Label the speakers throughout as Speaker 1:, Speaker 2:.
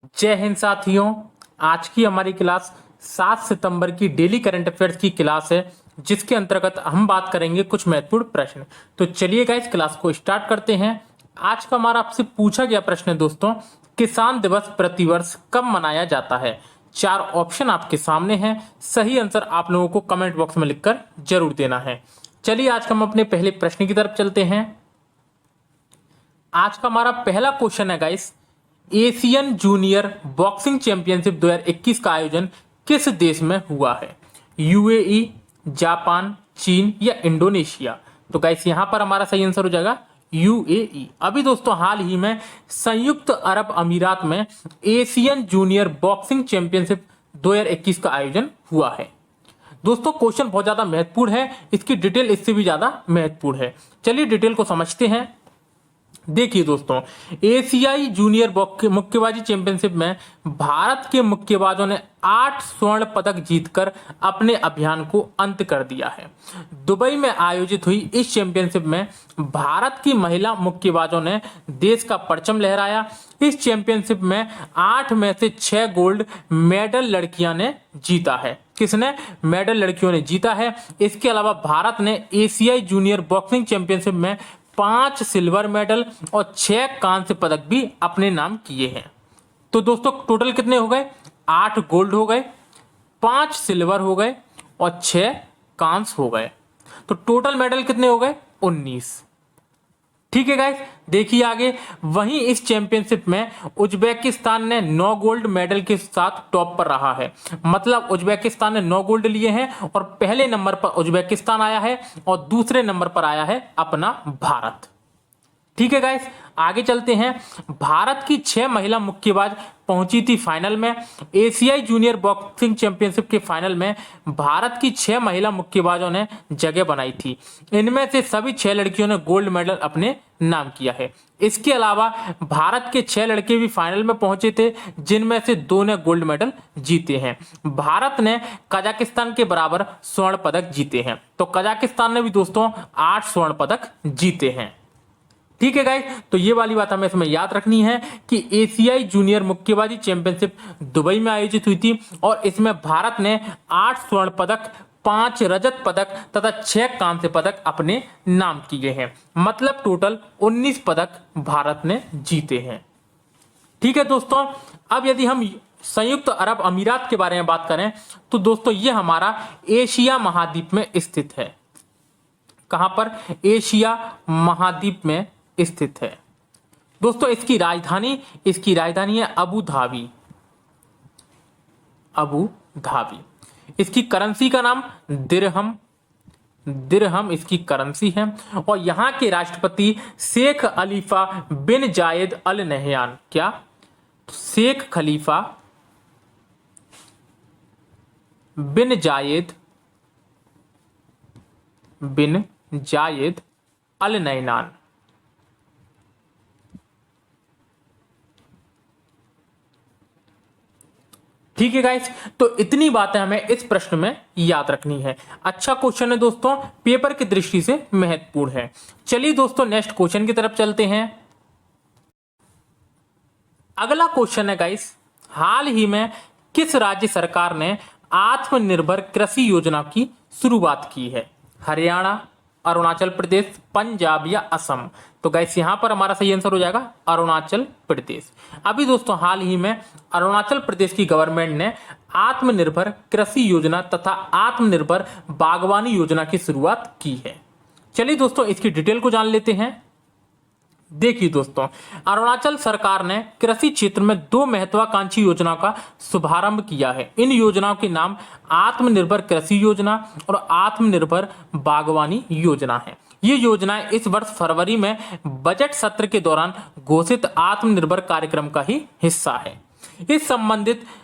Speaker 1: जय हिंद साथियों। आज की हमारी क्लास 7 सितंबर की डेली करंट अफेयर्स की क्लास है, जिसके अंतर्गत हम बात करेंगे कुछ महत्वपूर्ण प्रश्न। तो चलिए गाइस क्लास को स्टार्ट करते हैं। आज का हमारा आपसे पूछा गया प्रश्न है दोस्तों, किसान दिवस प्रतिवर्ष कब मनाया जाता है। 4 ऑप्शन आपके सामने हैं, सही आंसर आप लोगों को कमेंट बॉक्स में लिखकर जरूर देना है। चलिए आज हम अपने पहले प्रश्न की तरफ चलते हैं। आज का हमारा पहला क्वेश्चन है guys, Asian junior boxing championship 2021 का आयोजन किस देश में हुआ है। यूएई, जापान, चीन या इंडोनेशिया। तो गाइस यहां पर हमारा सही आंसर हो जाएगा यूएई। अभी दोस्तों हाल ही में संयुक्त अरब अमीरात में एशियन जूनियर बॉक्सिंग चैंपियनशिप 2021 का आयोजन हुआ है। दोस्तों क्वेश्चन बहुत ज्यादा महत्वपूर्ण है, इसकी डिटेल इससे भी ज्यादा महत्वपूर्ण है। चलिए डिटेल को समझते हैं। देखिए दोस्तों, एशियाई जूनियर मुक्केबाजी चैंपियनशिप में भारत के मुक्केबाजों ने 8 स्वर्ण पदक जीतकर अपने अभियान को अंत कर दिया है। दुबई में आयोजित हुई इस चैंपियनशिप में भारत की महिला मुक्केबाजों ने देश का परचम लहराया। इस चैंपियनशिप में 8 में से 6 गोल्ड मेडल लड़कियां ने जीता है। किसने? मेडल लड़कियों ने जीता है। इसके अलावा भारत ने एशियाई जूनियर बॉक्सिंग चैंपियनशिप में 5 सिल्वर मेडल और 6 कांस्य पदक भी अपने नाम किए हैं। तो दोस्तों टोटल कितने हो गए? 8 गोल्ड हो गए, 5 सिल्वर हो गए और 6 कांस्य हो गए। तो टोटल मेडल कितने हो गए? 19। ठीक है गाइस, देखिए आगे। वहीं इस चैंपियनशिप में उज्बेकिस्तान ने 9 गोल्ड मेडल के साथ टॉप पर रहा है। मतलब उज्बेकिस्तान ने 9 गोल्ड लिए हैं और पहले नंबर पर उज्बेकिस्तान आया है और दूसरे नंबर पर आया है अपना भारत। ठीक है गाइस, आगे चलते हैं। भारत की 6 महिला मुक्केबाज पहुंची थी फाइनल में। एशियाई जूनियर बॉक्सिंग चैंपियनशिप के फाइनल में भारत की 6 महिला मुक्केबाजों ने जगह बनाई थी। इनमें से सभी 6 लड़कियों ने गोल्ड मेडल अपने नाम किया है। इसके अलावा भारत के 6 लड़के भी फाइनल में पहुंचे थे, जिनमें से 2 ने गोल्ड मेडल जीते हैं। भारत ने कजाकिस्तान के बराबर स्वर्ण पदक जीते हैं। तो कजाकिस्तान ने भी दोस्तों 8 स्वर्ण पदक जीते हैं। ठीक है गाइस, तो ये वाली बात हमें इसमें याद रखनी है कि एशियाई जूनियर मुक्केबाजी चैंपियनशिप दुबई में आयोजित हुई थी और इसमें भारत ने 8 स्वर्ण पदक, 5 रजत पदक तथा 6 कांस्य पदक अपने नाम किए हैं। मतलब टोटल 19 पदक भारत ने जीते हैं। ठीक है दोस्तों, अब यदि हम संयुक्त अरब अमीरात के बारे में बात करें तो दोस्तों ये हमारा एशिया महाद्वीप में स्थित है। कहां पर? एशिया महाद्वीप में स्थित है। दोस्तों इसकी राजधानी है अबू धाबी। Abu Dhabi. इसकी करेंसी का नाम दिरहम इसकी करेंसी है। और यहां के राष्ट्रपति शेख खलीफा बिन जायद अल नहयान। क्या? शेख खलीफा बिन जायद अल नहयान। ठीक है गाइस, तो इतनी बातें हमें इस प्रश्न में याद रखनी है। अच्छा क्वेश्चन है दोस्तों, पेपर की दृष्टि से महत्वपूर्ण है। चलिए दोस्तों नेक्स्ट क्वेश्चन की तरफ चलते हैं। अगला क्वेश्चन है गाइस, हाल ही में किस राज्य सरकार ने आत्मनिर्भर कृषि योजना की शुरुआत की है। हरियाणा, अरुणाचल प्रदेश, पंजाब या असम। तो गाइस यहां पर हमारा सही आंसर हो जाएगा अरुणाचल प्रदेश। अभी दोस्तों हाल ही में अरुणाचल प्रदेश की गवर्नमेंट ने आत्मनिर्भर कृषि योजना तथा आत्मनिर्भर बागवानी योजना की शुरुआत की है। चलिए दोस्तों इसकी डिटेल को जान लेते हैं। देखिए दोस्तों, अरुणाचल सरकार ने कृषि क्षेत्र में 2 महत्वाकांक्षी योजनाओं का शुभारंभ किया है। इन योजनाओं के नाम आत्मनिर्भर कृषि योजना और आत्मनिर्भर बागवानी योजना है। ये योजनाएं इस वर्ष फरवरी में बजट सत्र के दौरान घोषित आत्मनिर्भर कार्यक्रम का ही हिस्सा है।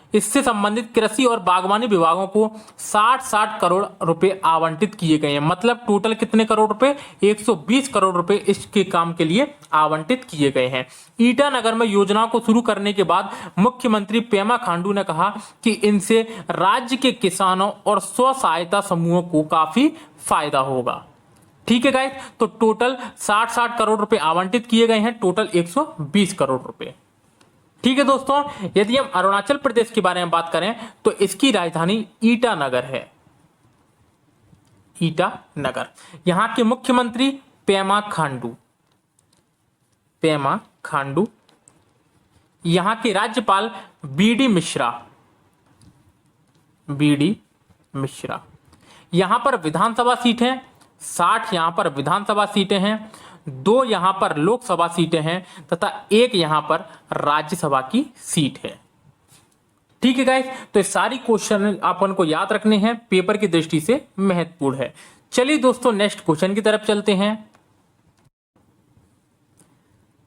Speaker 1: इससे संबंधित कृषि और बागवानी विभागों को 60 करोड़ रुपए आवंटित किए गए हैं। मतलब टोटल कितने करोड़ रुपए? 120 करोड़ रुपए इसके काम के लिए आवंटित किए गए हैं। ईटानगर में योजनाओं को शुरू करने के बाद मुख्यमंत्री पेमा खांडू ने कहा कि इनसे राज्य के किसानों और स्व सहायता समूहों को काफी फायदा होगा। ठीक है गाइस, तो टोटल 60 करोड़ रुपए आवंटित किए गए हैं, टोटल 120 करोड़ रुपए। ठीक है दोस्तों, यदि हम अरुणाचल प्रदेश के बारे में बात करें तो इसकी राजधानी ईटानगर है, ईटानगर। यहां के मुख्यमंत्री पेमा खांडू, पेमा खांडू। यहां के राज्यपाल बीडी मिश्रा, बीडी मिश्रा। यहां पर विधानसभा सीट है 60, यहां पर विधानसभा सीटें हैं, 2 यहां पर लोकसभा सीटें हैं तथा 1 यहां पर राज्यसभा की सीट है। ठीक है गाइस, तो ये सारी क्वेश्चन अपन को याद रखने हैं, पेपर की दृष्टि से महत्वपूर्ण है। चलिए दोस्तों नेक्स्ट क्वेश्चन की तरफ चलते हैं।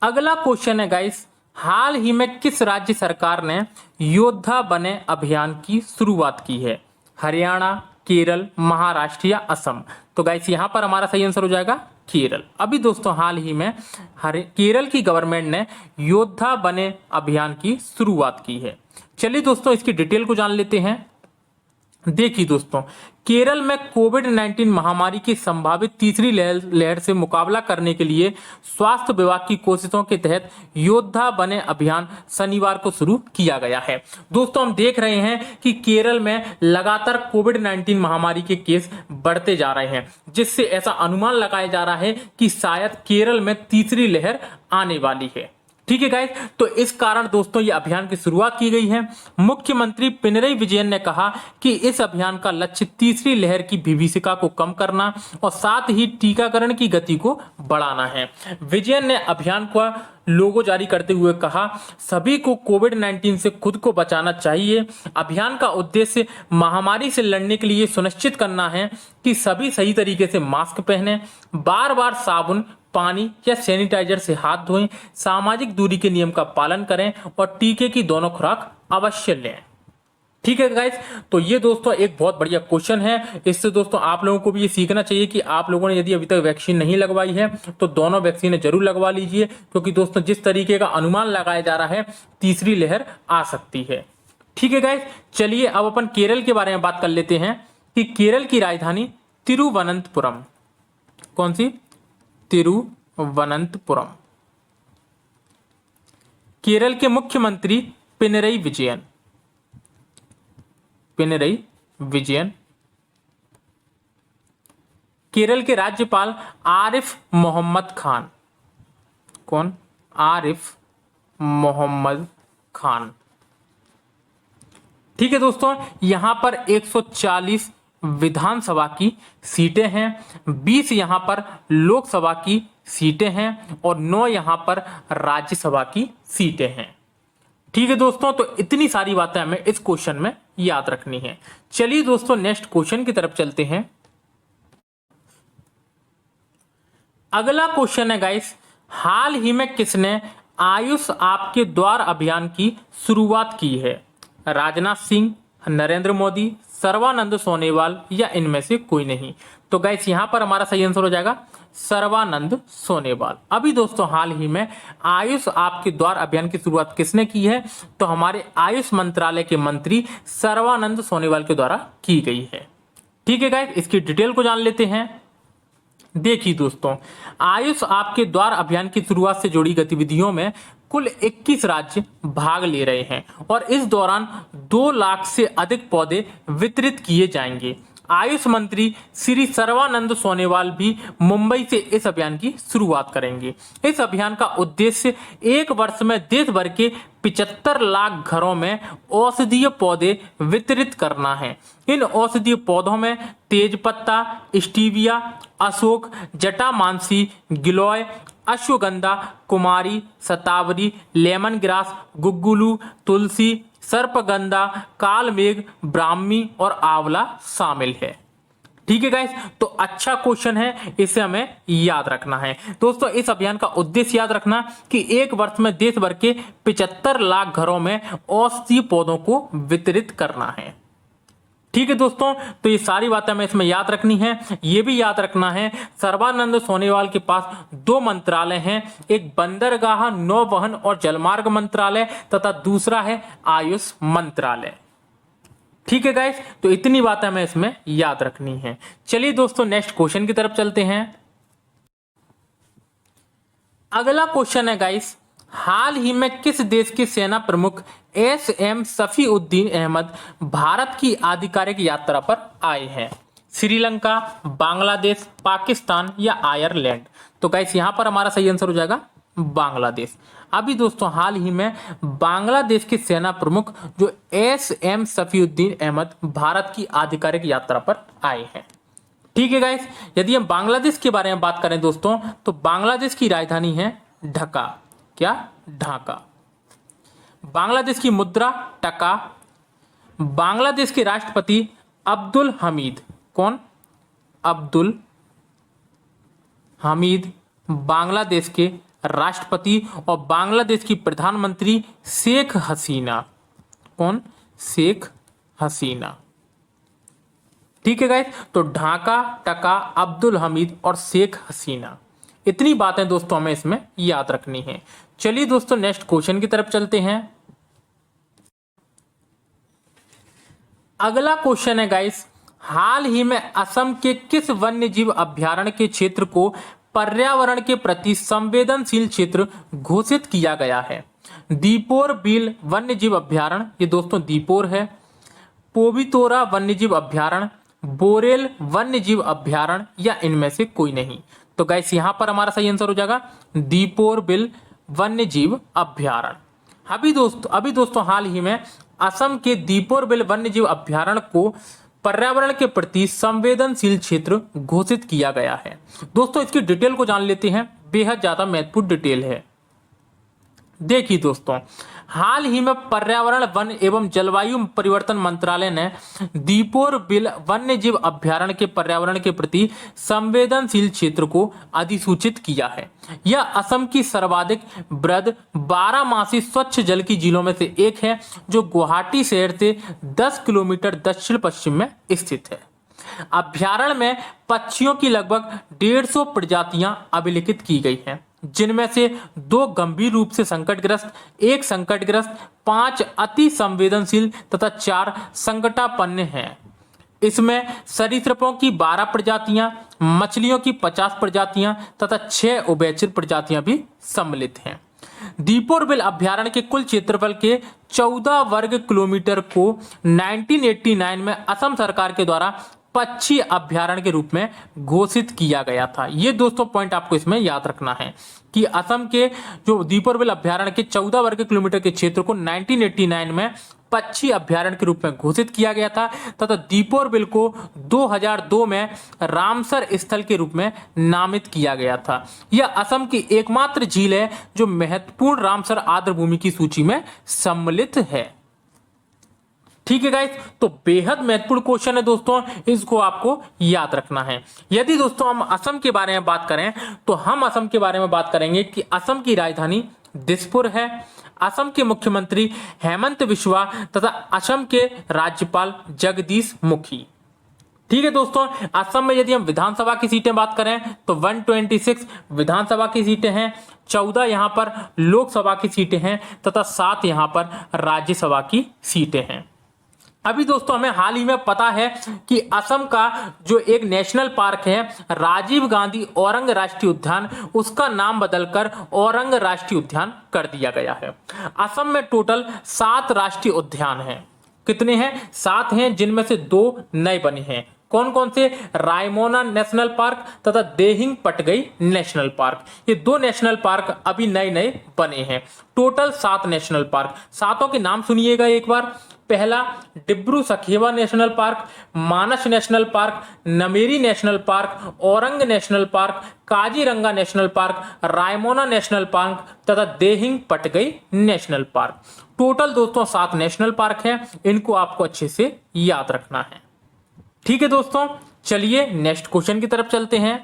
Speaker 1: अगला क्वेश्चन है गाइस, हाल ही में किस राज्य सरकार ने योद्धा बने अभियान की शुरुआत की है? हरियाणा, केरल, महाराष्ट्र या असम? तो गाइस यहां पर हमारा सही आंसर हो जाएगा केरल। अभी दोस्तों हाल ही में केरल की गवर्नमेंट ने योद्धा बने अभियान की शुरुआत की है। चलिए दोस्तों इसकी डिटेल को जान लेते हैं। देखिए दोस्तों, केरल में कोविड-19 महामारी की संभावित तीसरी लहर से मुकाबला करने के लिए स्वास्थ्य विभाग की कोशिशों के तहत योद्धा बने अभियान शनिवार को शुरू किया गया है। दोस्तों हम देख रहे हैं कि केरल में लगातार कोविड-19 महामारी के केस बढ़ते जा रहे हैं, जिससे ऐसा अनुमान लगाया जा रहा है कि शायद केरल में तीसरी लहर आने वाली है। ठीक है गाइस, तो इस कारण दोस्तों ये अभियान की शुरुआत की गई है। मुख्यमंत्री पिनरई विजयन ने कहा कि इस अभियान का लक्ष्य तीसरी लहर की विभीषिका को कम करना और साथ ही टीकाकरण की गति को बढ़ाना है। विजयन ने अभियान का लोगो जारी करते हुए कहा, सभी को कोविड-19 से खुद को बचाना चाहिए। अभियान का उद्देश्य महामारी से लड़ने के लिए सुनिश्चित करना है कि सभी सही तरीके से मास्क पहने, बार बार साबुन, पानी या सैनिटाइजर से हाथ धोएं, सामाजिक दूरी के नियम का पालन करें और टीके की दोनों खुराक अवश्य लें। ठीक है गाइस, तो ये दोस्तों एक बहुत बढ़िया क्वेश्चन है। इससे दोस्तों आप लोगों को भी ये सीखना चाहिए कि आप लोगों ने यदि अभी तक वैक्सीन नहीं लगवाई है तो दोनों वैक्सीन जरूर लगवा लीजिए, क्योंकि दोस्तों जिस तरीके का अनुमान लगाया जा रहा है तीसरी लहर आ सकती है। ठीक है गाइस, चलिए अब अपन केरल के बारे में बात कर लेते हैं कि केरल की राजधानी तिरुवनंतपुरम, कौन सी? तिरुवनंतपुरम। केरल के मुख्यमंत्री पिनरई विजयन, पिनरई विजयन। केरल के राज्यपाल आरिफ मोहम्मद खान, कौन? आरिफ मोहम्मद खान। ठीक है दोस्तों, यहां पर 140 विधानसभा की सीटें हैं, 20 यहां पर लोकसभा की सीटें हैं और 9 यहां पर राज्यसभा की सीटें हैं। ठीक है दोस्तों, तो इतनी सारी बातें हमें इस क्वेश्चन में याद रखनी है। चलिए दोस्तों नेक्स्ट क्वेश्चन की तरफ चलते हैं। अगला क्वेश्चन है गाइस, हाल ही में किसने आयुष आपके द्वार अभियान की शुरुआत की है? राजनाथ सिंह, नरेंद्र मोदी, सर्बानंद सोनोवाल या इनमें से कोई नहीं? तो गाइस यहां पर हमारा सही आंसर हो जाएगा सर्बानंद सोनोवाल। अभी दोस्तों हाल ही में आयुष आपके द्वार अभियान की शुरुआत किसने की है? तो हमारे आयुष मंत्रालय के मंत्री सर्बानंद सोनोवाल के द्वारा की गई है। ठीक है गाइस, इसकी डिटेल को जान लेते हैं। देखिए दोस्तों, आयुष आपके द्वार अभियान की शुरुआत से जुड़ी गतिविधियों में कुल 21 राज्य भाग ले रहे हैं और इस दौरान 2 लाख से अधिक पौधे वितरित किए जाएंगे। आयुष मंत्री श्री सर्बानंद सोनोवाल भी मुंबई से इस अभियान की शुरुआत करेंगे। इस अभियान का उद्देश्य 1 वर्ष में देश भर के 75 लाख घरों में औषधीय पौधे वितरित करना है। इन औषधीय पौधों में तेजपत्ता, स्टीविया, अशोक, जटामांसी, गिलोय, अश्वगंधा, कुमारी, शतावरी, लेमन ग्रास, गुग्गुलू, तुलसी, सर्पगंधा, कालमेघ, ब्राह्मी और आंवला शामिल है। ठीक है गाइस, तो अच्छा क्वेश्चन है, इसे हमें याद रखना है। दोस्तों इस अभियान का उद्देश्य याद रखना कि 1 वर्ष में देश भर के 75 लाख घरों में औषधीय पौधों को वितरित करना है। ठीक है दोस्तों, तो ये सारी बातें हमें इसमें याद रखनी है। ये भी याद रखना है सर्बानंद सोनोवाल के पास 2 मंत्रालय हैं, एक बंदरगाह, नौवहन और जलमार्ग मंत्रालय तथा दूसरा है आयुष मंत्रालय। ठीक है गाइस, तो इतनी बातें हमें इसमें याद रखनी है। चलिए दोस्तों नेक्स्ट क्वेश्चन की तरफ चलते हैं। अगला क्वेश्चन है गाइस, हाल ही में किस देश के सेना प्रमुख एस.एम. सफीउद्दीन अहमद भारत की आधिकारिक यात्रा पर आए हैं? श्रीलंका, बांग्लादेश, पाकिस्तान या आयरलैंड? तो गाइस यहां पर हमारा सही आंसर हो जाएगा बांग्लादेश। अभी दोस्तों हाल ही में बांग्लादेश के सेना प्रमुख जो एस.एम. सफीउद्दीन अहमद भारत की आधिकारिक यात्रा पर आए हैं। ठीक है गाइस, यदि हम बांग्लादेश के बारे में बात करें दोस्तों, तो बांग्लादेश की राजधानी है ढाका। क्या? ढाका। बांग्लादेश की मुद्रा टका। बांग्लादेश के राष्ट्रपति अब्दुल हमीद। कौन? अब्दुल हमीद बांग्लादेश के राष्ट्रपति। और बांग्लादेश की प्रधानमंत्री शेख हसीना। कौन? शेख हसीना। ठीक है गाइस, तो ढाका, टका, अब्दुल हमीद और शेख हसीना, इतनी बातें दोस्तों हमें इसमें याद रखनी है। चलिए दोस्तों नेक्स्ट क्वेश्चन की तरफ चलते हैं। अगला क्वेश्चन है गाइस, हाल ही में असम के किस वन्य जीव अभ्यारण्य के क्षेत्र को पर्यावरण के प्रति संवेदनशील क्षेत्र घोषित किया गया है? दीपोर बिल वन्य जीव अभ्यारण्य, ये दोस्तों दीपोर है। पोवितोरा वन्य जीव अभ्यारण्य, बोरेल वन्य जीव अभ्यारण्य या इनमें से कोई नहीं? तो गाइस यहां पर हमारा सही आंसर हो जाएगा दीपोर बिल वन्य जीव अभ्यारण्य। अभी दोस्तों हाल ही में असम के दीपोर बिल वन्य जीव अभ्यारण्य को पर्यावरण के प्रति संवेदनशील क्षेत्र घोषित किया गया है। दोस्तों इसकी डिटेल को जान लेते हैं, बेहद ज्यादा महत्वपूर्ण डिटेल है। देखिए दोस्तों, हाल ही में पर्यावरण, वन एवं जलवायु परिवर्तन मंत्रालय ने दीपोर बिल वन्य जीव अभ्यारण्य के पर्यावरण के प्रति संवेदनशील क्षेत्र को अधिसूचित किया है। यह असम की सर्वाधिक वृहद 12 स्वच्छ जल की झीलों में से एक है, जो गुवाहाटी शहर से 10 किलोमीटर दक्षिण पश्चिम में स्थित है। अभ्यारण्य में पक्षियों की लगभग 150 प्रजातियां अभिलिखित की गई हैं, जिनमें से 2 गंभीर रूप से संकटग्रस्त, 1 संकटग्रस्त, 5 अति संवेदनशील तथा 4 संकटापन्न हैं। इसमें सरीसृपों की 12 प्रजातियां, मछलियों की 50 प्रजातियां तथा 6 उभयचर प्रजातियां भी सम्मिलित हैं। दीपोर बिल अभ्यारण्य के कुल क्षेत्रफल के 14 वर्ग किलोमीटर को 1989 में असम सरकार के द्वारा पक्षी अभ्यारण्य के रूप में घोषित किया गया था। ये दोस्तों पॉइंट आपको इसमें याद रखना है कि असम के जो दीपोर बिल अभ्यारण्य के 14 वर्ग किलोमीटर के क्षेत्र को 1989 में पक्षी अभ्यारण्य के रूप में घोषित किया गया था तथा दीपोर बिल को 2002 में रामसर स्थल के रूप में नामित किया गया था। यह असम की एकमात्र झील है जो महत्वपूर्ण रामसर आर्द्रभूमि की सूची में सम्मिलित है। ठीक है गाइस, तो बेहद महत्वपूर्ण क्वेश्चन है दोस्तों, इसको आपको याद रखना है। यदि दोस्तों हम असम के बारे में बात करें तो हम असम के बारे में बात करेंगे कि असम की राजधानी दिसपुर है। असम के मुख्यमंत्री हेमंत बिस्वा तथा असम के राज्यपाल जगदीश मुखी। ठीक है दोस्तों, असम में यदि हम विधानसभा की सीटें बात करें तो 126 विधानसभा की सीटें हैं, 14 यहां पर लोकसभा की सीटें हैं तथा 7 यहां पर राज्यसभा की सीटें हैं। अभी दोस्तों हमें हाल ही में पता है कि असम का जो एक नेशनल पार्क है राजीव गांधी औरंग राष्ट्रीय उद्यान, उसका नाम बदलकर औरंग राष्ट्रीय उद्यान कर दिया गया है। असम में टोटल 7 राष्ट्रीय उद्यान हैं। कितने हैं? 7 हैं, जिनमें से 2 नए बने हैं। कौन कौन से? रायमोना नेशनल पार्क तथा देहिंग पटगई नेशनल पार्क। ये 2 नेशनल पार्क अभी नए नए बने हैं। Total 7 national park. 7 के नाम सुनिएगा एक बार। पहला Dibru Saikhowa national park, Manas national park, Nameri national park, Orang national park, Kaziranga national park, Raimona national park तथा Dehing Patkai national park. Total दोस्तों 7 नेशनल पार्क हैं, इनको आपको अच्छे से याद रखना है। ठीक है दोस्तों, चलिए नेक्स्ट क्वेश्चन की तरफ चलते हैं।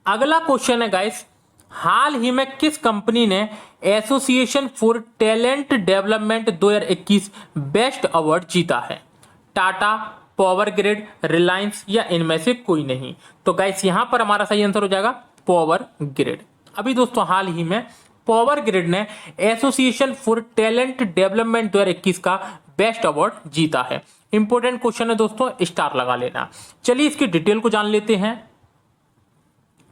Speaker 1: अगला क्वेश्चन है गाइस, हाल ही में किस कंपनी ने association for talent development 2021 best award जीता है? टाटा, पावर ग्रिड, रिलायंस या इनमें से कोई नहीं? तो गाइस यहां पर हमारा सही आंसर हो जाएगा पावर ग्रिड। अभी दोस्तों हाल ही में पावर ग्रिड ने एसोसिएशन फॉर टैलेंट डेवलपमेंट 2021 का बेस्ट अवार्ड जीता है। इंपॉर्टेंट क्वेश्चन है दोस्तों, स्टार लगा लेना। चलिए इसकी डिटेल को जान लेते हैं।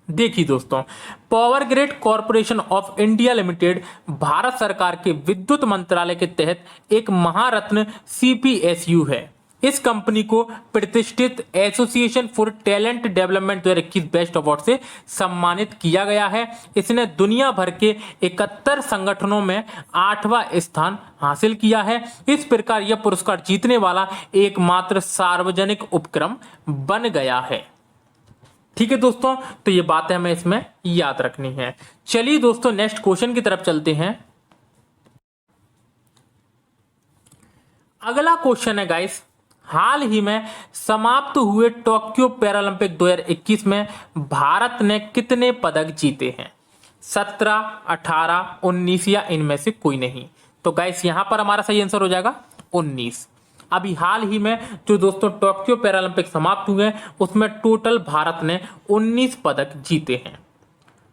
Speaker 1: देखिए दोस्तों, power grid corporation of India limited Bharat सरकार के विद्युत मंत्रालय के तहत एक महारत्न सीपीएसयू है। इस कंपनी को प्रतिष्ठित association for talent development 2021 best award से सम्मानित किया गया है। इसने दुनिया भर के 71 संगठनों में 8वां स्थान हासिल किया है। इस प्रकार यह पुरस्कार जीतने वाला एकमात्र सार्वजनिक उपक्रम बन गया है। ठीक है दोस्तों, तो ये बातें हमें इसमें याद रखनी है। चलिए दोस्तों, नेक्स्ट क्वेश्चन की तरफ चलते हैं। अगला क्वेश्चन है गाइस, हाल ही में समाप्त हुए टोक्यो पैरालंपिक 2021 में भारत ने कितने पदक जीते हैं? 17, 18, 19 या इनमें से कोई नहीं। तो गाइस यहां पर हमारा सही आंसर हो जाएगा 19। अभी हाल ही में जो दोस्तों टोक्यो पैरालंपिक समाप्त हुए उसमें टोटल भारत ने 19 पदक जीते हैं।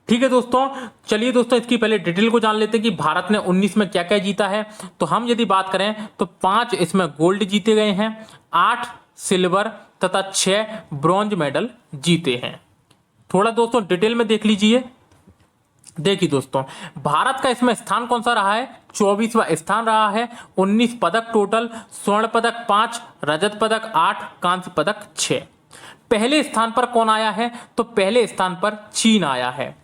Speaker 1: ठीक है दोस्तों, चलिए दोस्तों इसकी पहले डिटेल को जान लेते हैं कि भारत ने 19 में क्या क्या जीता है। तो हम यदि बात करें तो 5 इसमें गोल्ड जीते गए हैं, 8 सिल्वर तथा 6 ब्रॉन्ज मेडल जीते हैं। थोड़ा दोस्तों डिटेल में देख लीजिए। देखिए दोस्तों, भारत का इसमें स्थान कौन सा रहा है? 24वां स्थान रहा है। 19 पदक टोटल, स्वर्ण पदक 5, रजत पदक 8, कांस्य पदक 6। पहले स्थान पर कौन आया है? तो पहले स्थान पर चीन आया है,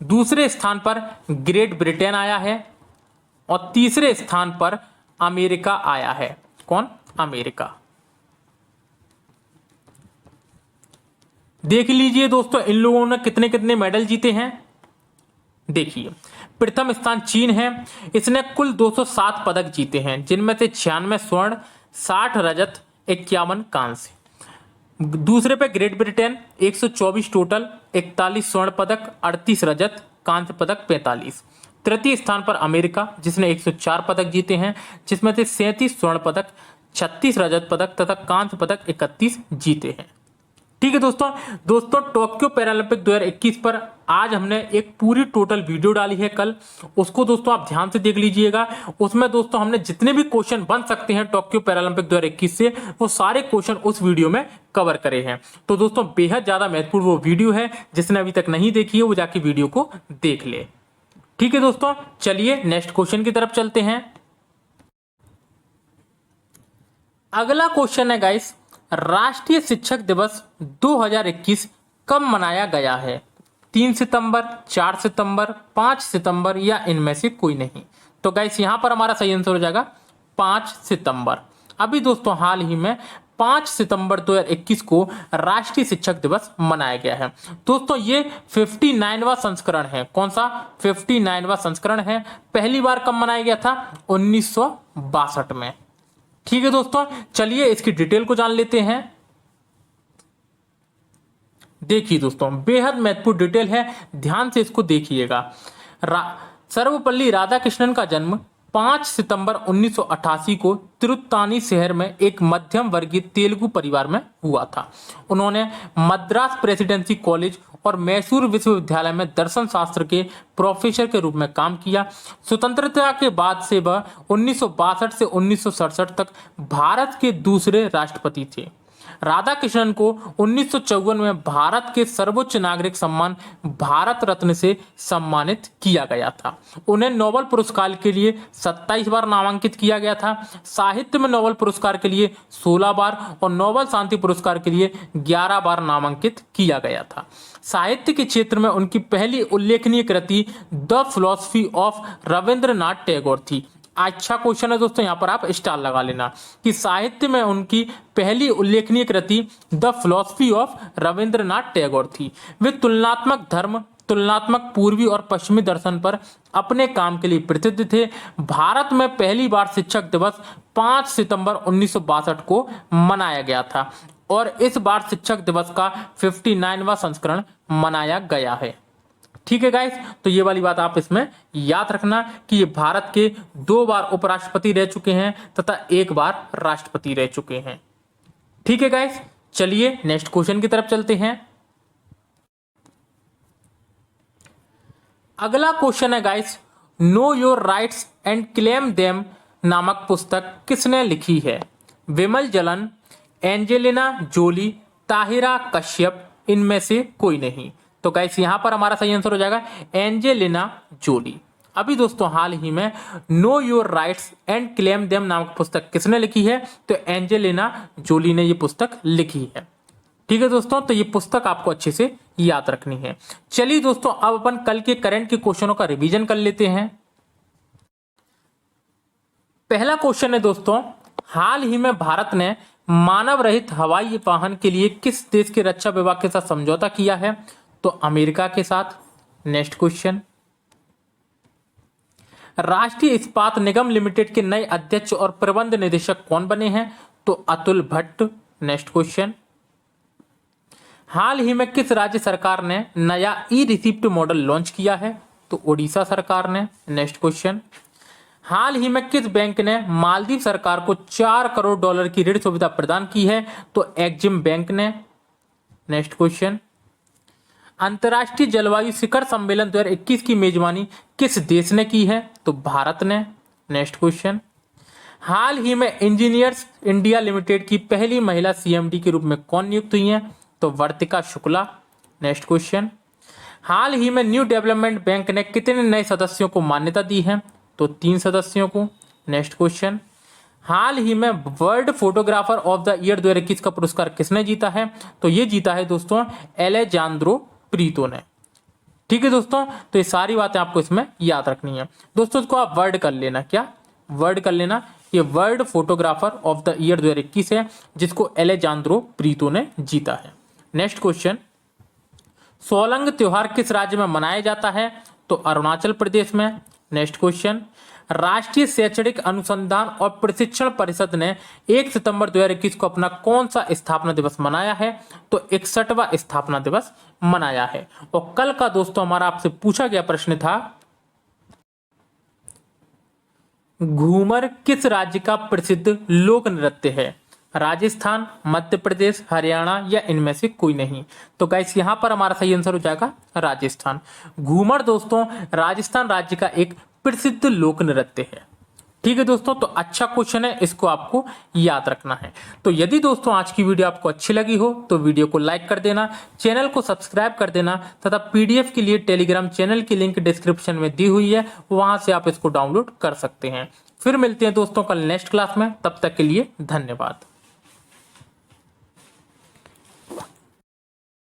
Speaker 1: दूसरे स्थान पर ग्रेट ब्रिटेन आया है और तीसरे स्थान पर अमेरिका आया है। कौन? अमेरिका। देख लीजिए दोस्तों इन लोगों ने कितने कितने मेडल जीते हैं। देखिए, प्रथम स्थान चीन है, इसने कुल 207 पदक जीते हैं, जिनमें से 96 स्वर्ण, 60 रजत, 51 कांस्य। दूसरे पे ग्रेट ब्रिटेन 124 टोटल, 41 स्वर्ण पदक, 38 रजत, कांस्य पदक 45। तृतीय स्थान पर अमेरिका जिसने 104 पदक जीते हैं, जिसमें से 37 स्वर्ण पदक, 36 रजत पदक तथा कांस्य पदक 31 जीते हैं। ठीक है दोस्तों टोक्यो पैरालंपिक 2021 पर आज हमने एक पूरी टोटल वीडियो डाली है कल, उसको दोस्तों आप ध्यान से देख लीजिएगा। उसमें दोस्तों हमने जितने भी क्वेश्चन बन सकते हैं टोक्यो पैरालंपिक 2021 से, वो सारे क्वेश्चन उस वीडियो में कवर करे हैं। तो दोस्तों बेहद ज्यादा महत्वपूर्ण वो वीडियो है, जिसने अभी तक नहीं देखी है वो जाके वीडियो को देख ले। ठीक है दोस्तों, चलिए नेक्स्ट क्वेश्चन की तरफ चलते हैं। अगला क्वेश्चन है गाइस, राष्ट्रीय शिक्षक दिवस 2021 कब मनाया गया है? 3 सितंबर, 4 सितंबर, 5 सितंबर या इनमें से कोई नहीं। तो गाइस यहां पर हमारा सही आंसर हो जाएगा 5 सितंबर। अभी दोस्तों हाल ही में 5 सितंबर 2021 को राष्ट्रीय शिक्षक दिवस मनाया गया है। दोस्तों ये 59वां संस्करण है। कौन सा? 59वां संस्करण है। पहली बार कब मनाया गया था? 1962 में। ठीक है दोस्तों, चलिए इसकी डिटेल को जान लेते हैं। देखिए दोस्तों बेहद महत्वपूर्ण डिटेल है, ध्यान से इसको देखिएगा। सर्वपल्ली राधाकृष्णन का जन्म 5 सितंबर 1988 को तिरुत्तानी शहर में एक मध्यम वर्गीय तेलुगु परिवार में हुआ था। उन्होंने मद्रास प्रेसिडेंसी कॉलेज और मैसूर विश्वविद्यालय में दर्शन शास्त्र के प्रोफेसर के रूप में काम किया। स्वतंत्रता के बाद से वह 1962 से 1967 तक भारत के दूसरे राष्ट्रपति थे। राधाकृष्णन को 1954 में भारत के सर्वोच्च नागरिक सम्मान भारत रत्न से सम्मानित किया गया था। उन्हें नोबेल पुरस्कार के लिए 27 बार नामांकित किया गया था। साहित्य में नोबेल पुरस्कार के लिए 16 बार और नोबेल शांति पुरस्कार के लिए 11 बार नामांकित किया गया था। साहित्य के क्षेत्र में उनकी पहली उल्लेखनीय कृति the philosophy of Rabindranath Tagore थी। अच्छा क्वेश्चन है दोस्तों, यहाँ पर आप स्टार लगा लेना कि साहित्य में उनकी पहली उल्लेखनीय कृति the philosophy of Rabindranath Tagore थी। वे तुलनात्मक धर्म, तुलनात्मक पूर्वी और पश्चिमी दर्शन पर अपने काम के लिए प्रसिद्ध थे। भारत में पहली बार शिक्षक दिवस 5 सितंबर 1962 को मनाया गया था और इस बार शिक्षक दिवस का 59वां संस्करण मनाया गया है। ठीक है गाइस, तो ये वाली बात आप इसमें याद रखना कि ये भारत के 2 बार उपराष्ट्रपति रह चुके हैं तथा 1 बार राष्ट्रपति रह चुके हैं। ठीक है गाइस, चलिए नेक्स्ट क्वेश्चन की तरफ चलते हैं। अगला क्वेश्चन है guys, know your rights and claim them नामक पुस्तक किसने लिखी है? विमल जलन, एंजेलिना जोली, ताहिरा कश्यप, इनमें से कोई नहीं। तो गाइस यहाँ पर हमारा सही आंसर हो जाएगा एंजेलिना जोली। अभी दोस्तों हाल ही में know your rights and claim them नामक पुस्तक किसने लिखी है? तो एंजेलिना जोली ने ये पुस्तक लिखी है। ठीक है दोस्तों, तो ये पुस्तक आपको अच्छे से याद रखनी है। चलिए दोस्तों, अब अपन कल के करंट के क्वेश्चनों का रिवीजन कर लेते हैं। पहला क्वेश्चन है दोस्तों, हाल ही में भारत ने मानव रहित हवाई वाहन के लिए किस देश के रक्षा विभाग के साथ समझौता किया है? तो अमेरिका के साथ। नेक्स्ट क्वेश्चन, राष्ट्रीय इस्पात निगम लिमिटेड के नए अध्यक्ष और प्रबंध निदेशक कौन बने हैं? तो अतुल भट्ट। नेक्स्ट क्वेश्चन, हाल ही में किस राज्य सरकार ने नया ई रिसिप्ट मॉडल लॉन्च किया है? तो ओडिशा सरकार ने। नेक्स्ट क्वेश्चन, हाल ही में किस बैंक ने मालदीव सरकार को $4 करोड़ की ऋण सुविधा प्रदान की है? तो एक्जिम बैंक ने। नेक्स्ट क्वेश्चन, अंतर्राष्ट्रीय जलवायु शिखर सम्मेलन 2021 की मेजबानी किस देश ने की है? तो भारत ने। नेक्स्ट क्वेश्चन, हाल ही में इंजीनियर्स इंडिया लिमिटेड की पहली महिला सीएमडी के रूप में कौन नियुक्त हुई हैं? तो वर्तिका शुक्ला। नेक्स्ट क्वेश्चन, हाल ही में न्यू डेवलपमेंट बैंक ने कितने नए सदस्यों को मान्यता दी है? तो 3 सदस्यों को। नेक्स्ट क्वेश्चन, हाल ही में world photographer of the year 2021 का पुरस्कार किसने जीता है? तो ये जीता है दोस्तों एलेजांद्रो प्रीतो ने। ठीक है दोस्तों, तो ये सारी बातें आपको इसमें याद रखनी है। दोस्तों इसको आप वर्ड कर लेना। क्या वर्ड कर लेना? ये world photographer of the year 2021 है, जिसको एलेजांद्रो प्रीतो ने जीता है। नेक्स्ट क्वेश्चन, सोलंग त्योहार किस राज्य में मनाया जाता है? तो अरुणाचल प्रदेश में। नेक्स्ट क्वेश्चन, राष्ट्रीय शैक्षणिक अनुसंधान और प्रशिक्षण परिषद ने 1 सितंबर 2021 को अपना कौन सा स्थापना दिवस मनाया है? तो 61वां स्थापना दिवस मनाया है। और कल का दोस्तों हमारा आपसे पूछा गया प्रश्न था, घूमर किस राज्य का प्रसिद्ध लोक नृत्य है? राजस्थान, मध्य प्रदेश, हरियाणा या इनमें से कोई नहीं? तो गाइस यहाँ पर हमारा सही आंसर हो जाएगा राजस्थान। घूमर दोस्तों राजस्थान राज्य का एक प्रसिद्ध लोक नृत्य है। ठीक है दोस्तों, तो अच्छा क्वेश्चन है, इसको आपको याद रखना है। तो यदि दोस्तों आज की वीडियो आपको अच्छी लगी हो तो वीडियो को लाइक कर देना, चैनल को सब्सक्राइब कर देना तथा पीडीएफ के लिए टेलीग्राम चैनल की लिंक डिस्क्रिप्शन में दी हुई है, वहां से आप इसको डाउनलोड कर सकते हैं। फिर मिलते हैं दोस्तों कल नेक्स्ट क्लास में, तब तक के लिए धन्यवाद।